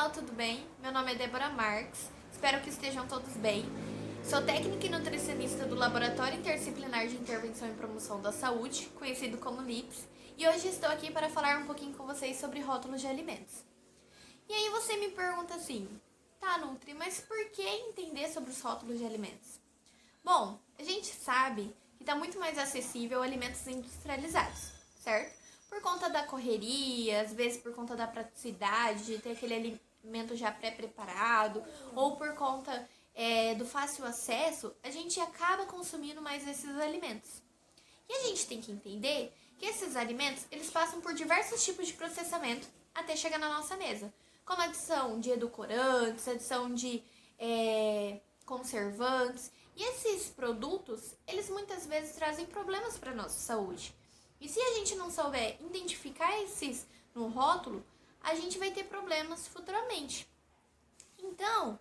pessoal, tudo bem? Meu nome é Débora Marques, espero que estejam todos bem. Sou técnica e nutricionista do Laboratório Interdisciplinar de Intervenção e Promoção da Saúde, conhecido como LIPS, e hoje estou aqui para falar um pouquinho com vocês sobre rótulos de alimentos. E aí você me pergunta assim, tá Nutri, mas por que entender sobre os rótulos de alimentos? Bom, a gente sabe que está muito mais acessível alimentos industrializados, certo? Por conta da correria, às vezes por conta da praticidade de ter aquele alimento já pré-preparado, ou por conta do fácil acesso, a gente acaba consumindo mais esses alimentos. E a gente tem que entender que esses alimentos, eles passam por diversos tipos de processamento até chegar na nossa mesa, como adição de edulcorantes, adição de conservantes. E esses produtos, eles muitas vezes trazem problemas para a nossa saúde. E se a gente não souber identificar esses no rótulo, a gente vai ter problemas futuramente. Então,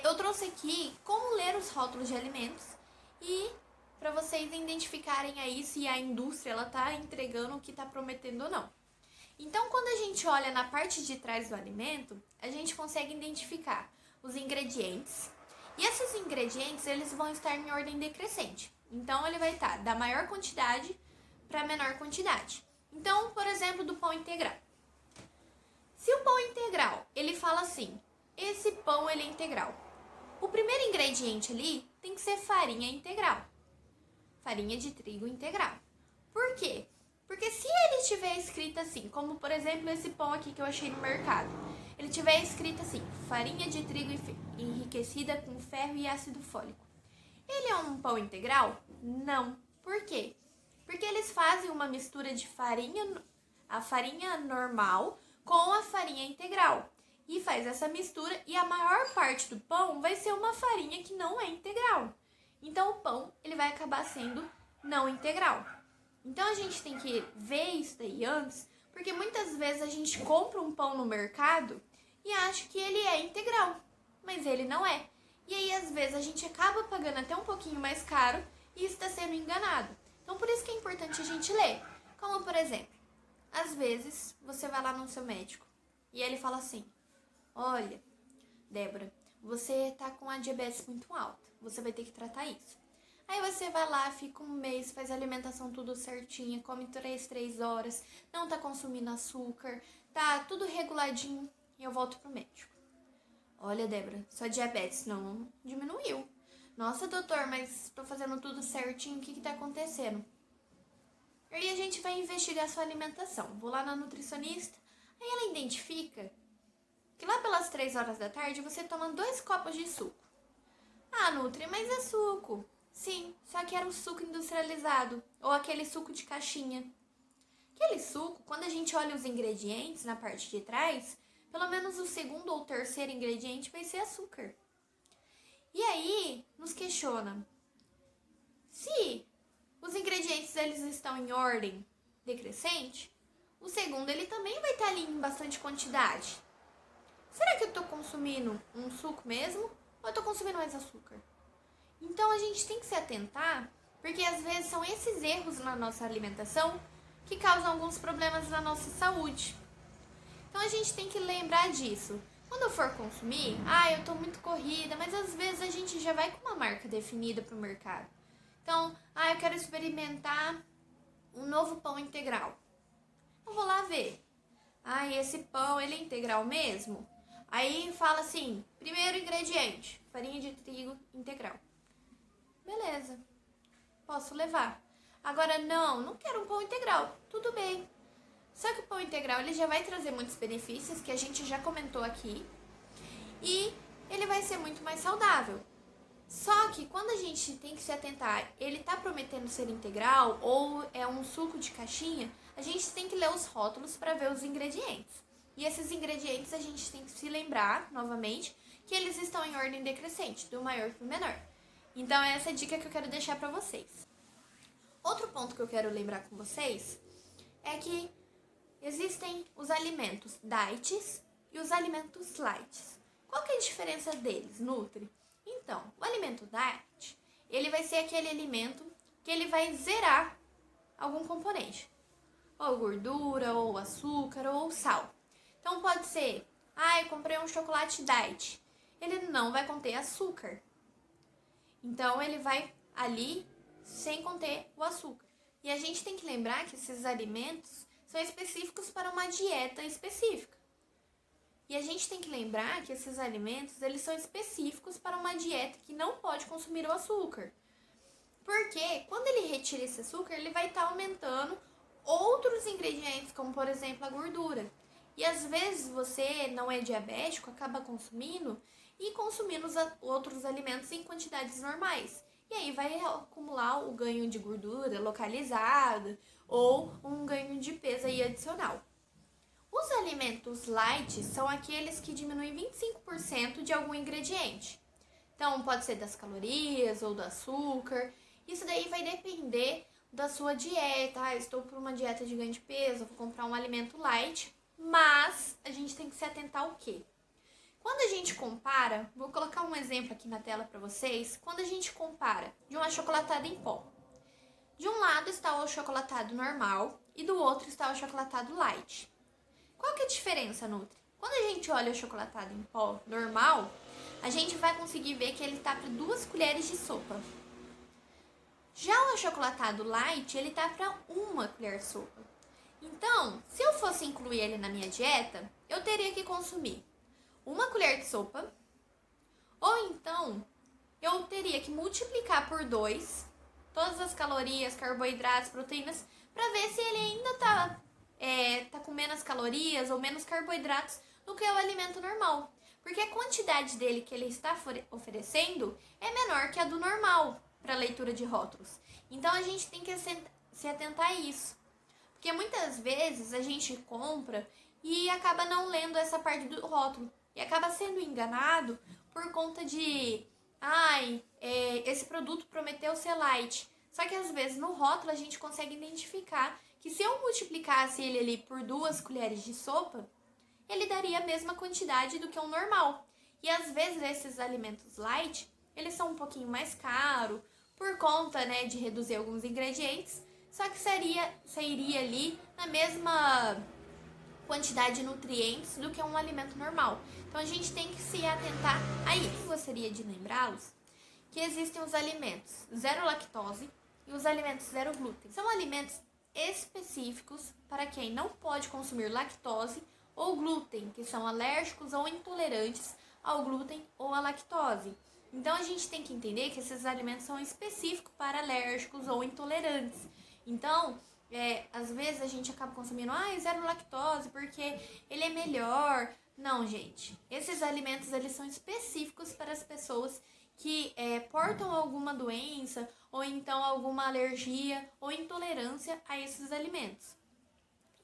eu trouxe aqui como ler os rótulos de alimentos e para vocês identificarem aí se a indústria está entregando o que está prometendo ou não. Então, quando a gente olha na parte de trás do alimento, a gente consegue identificar os ingredientes. E esses ingredientes, eles vão estar em ordem decrescente. Então, ele vai estar da maior quantidade para menor quantidade. Então, por exemplo, do pão integral. Se o pão integral, ele fala assim, esse pão ele é integral. O primeiro ingrediente ali tem que ser farinha integral. Farinha de trigo integral. Por quê? Porque se ele tiver escrito assim, como por exemplo esse pão aqui que eu achei no mercado, ele tiver escrito assim, farinha de trigo enriquecida com ferro e ácido fólico. Ele é um pão integral? Não. Por quê? Porque eles fazem uma mistura de a farinha normal com a farinha integral. E faz essa mistura e a maior parte do pão vai ser uma farinha que não é integral. Então o pão ele vai acabar sendo não integral. Então a gente tem que ver isso daí antes, porque muitas vezes a gente compra um pão no mercado e acha que ele é integral, mas ele não é. E aí às vezes a gente acaba pagando até um pouquinho mais caro e está sendo enganado. Então por isso que é importante a gente ler. Como por exemplo, às vezes você vai lá no seu médico e ele fala assim, olha, Débora, você está com a diabetes muito alta, você vai ter que tratar isso. Aí você vai lá, fica um mês, faz a alimentação tudo certinha, come 3 horas, não tá consumindo açúcar, tá tudo reguladinho e eu volto pro médico. Olha, Débora, sua diabetes não diminuiu. Nossa, doutor, mas tô fazendo tudo certinho, o que tá acontecendo? Aí a gente vai investigar sua alimentação. Vou lá na nutricionista, aí ela identifica que lá pelas 3 horas da tarde você toma 2 copos de suco. Ah, Nutri, mas é suco. Sim, só que era um suco industrializado, ou aquele suco de caixinha. Aquele suco, quando a gente olha os ingredientes na parte de trás, pelo menos o segundo ou terceiro ingrediente vai ser açúcar. E aí, nos questiona, se os ingredientes eles estão em ordem decrescente, o segundo ele também vai estar ali em bastante quantidade. Será que eu estou consumindo um suco mesmo, ou eu estou consumindo mais açúcar? Então a gente tem que se atentar, porque às vezes são esses erros na nossa alimentação que causam alguns problemas na nossa saúde. Então a gente tem que lembrar disso. Quando eu for consumir, eu tô muito corrida, mas às vezes a gente já vai com uma marca definida pro mercado. Então, eu quero experimentar um novo pão integral. Eu vou lá ver. Esse pão, ele é integral mesmo? Aí fala assim, primeiro ingrediente, farinha de trigo integral. Beleza, posso levar. Agora não quero um pão integral, tudo bem. Só que o pão integral ele já vai trazer muitos benefícios que a gente já comentou aqui e ele vai ser muito mais saudável. Só que quando a gente tem que se atentar, ele tá prometendo ser integral ou é um suco de caixinha, a gente tem que ler os rótulos para ver os ingredientes. E esses ingredientes a gente tem que se lembrar, novamente, que eles estão em ordem decrescente, do maior para o menor. Então essa é a dica que eu quero deixar para vocês. Outro ponto que eu quero lembrar com vocês é que existem os alimentos diets e os alimentos lights. Qual que é a diferença deles, Nutri? Então, o alimento diet, ele vai ser aquele alimento que ele vai zerar algum componente. Ou gordura, ou açúcar, ou sal. Então pode ser Eu comprei um chocolate diet. Ele não vai conter açúcar. Então, ele vai ali sem conter o açúcar. E a gente tem que lembrar que esses alimentos são específicos para uma dieta específica. E a gente tem que lembrar que esses alimentos, eles são específicos para uma dieta que não pode consumir o açúcar. Porque quando ele retira esse açúcar, ele vai estar aumentando outros ingredientes, como por exemplo a gordura. E às vezes você não é diabético, acaba consumindo e consumindo os outros alimentos em quantidades normais. E aí vai acumular o ganho de gordura localizada ou um ganho de peso aí adicional. Os alimentos light são aqueles que diminuem 25% de algum ingrediente. Então, pode ser das calorias ou do açúcar. Isso daí vai depender da sua dieta. Estou por uma dieta de ganho de peso, vou comprar um alimento light. Mas a gente tem que se atentar ao quê? Quando a gente compara, vou colocar um exemplo aqui na tela para vocês. Quando a gente compara de um achocolatado em pó. De um lado está o achocolatado normal e do outro está o achocolatado light. Qual que é a diferença, Nutri? Quando a gente olha o achocolatado em pó normal, a gente vai conseguir ver que ele está para 2 colheres de sopa. Já o achocolatado light, ele tá para 1 colher de sopa. Então, se eu fosse incluir ele na minha dieta, eu teria que consumir 1 colher de sopa, ou então eu teria que multiplicar por 2 todas as calorias, carboidratos, proteínas, para ver se ele ainda tá com menos calorias ou menos carboidratos do que o alimento normal. Porque a quantidade dele que ele está oferecendo é menor que a do normal para leitura de rótulos. Então a gente tem que se atentar a isso. Porque muitas vezes a gente compra e acaba não lendo essa parte do rótulo. E acaba sendo enganado por conta de esse produto prometeu ser light. Só que às vezes no rótulo a gente consegue identificar que se eu multiplicasse ele ali por 2 colheres de sopa, ele daria a mesma quantidade do que um normal. E às vezes esses alimentos light, eles são um pouquinho mais caros, por conta, né, de reduzir alguns ingredientes, só que sairia ali na mesma quantidade de nutrientes do que um alimento normal. Então a gente tem que se atentar a isso. Eu gostaria de lembrá-los que existem os alimentos zero lactose e os alimentos zero glúten. São alimentos específicos para quem não pode consumir lactose ou glúten, que são alérgicos ou intolerantes ao glúten ou à lactose. Então a gente tem que entender que esses alimentos são específicos para alérgicos ou intolerantes. Então, às vezes a gente acaba consumindo zero lactose porque ele é melhor. Não, gente. Esses alimentos eles são específicos para as pessoas que portam alguma doença ou então alguma alergia ou intolerância a esses alimentos.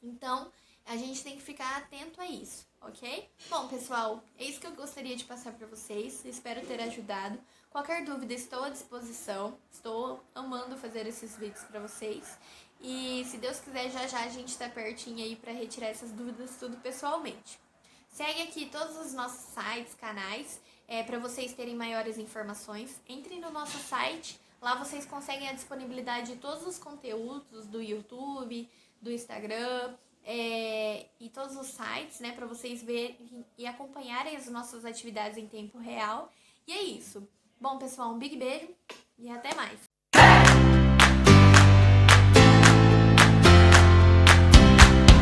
Então, a gente tem que ficar atento a isso, ok? Bom, pessoal, é isso que eu gostaria de passar para vocês. Espero ter ajudado. Qualquer dúvida, estou à disposição. Estou amando fazer esses vídeos para vocês. E se Deus quiser, já já a gente está pertinho aí para retirar essas dúvidas tudo pessoalmente. Segue aqui todos os nossos sites, canais, para vocês terem maiores informações. Entrem no nosso site, lá vocês conseguem a disponibilidade de todos os conteúdos do YouTube, do Instagram e todos os sites, né, para vocês verem e acompanharem as nossas atividades em tempo real. E é isso. Bom, pessoal, um big beijo e até mais!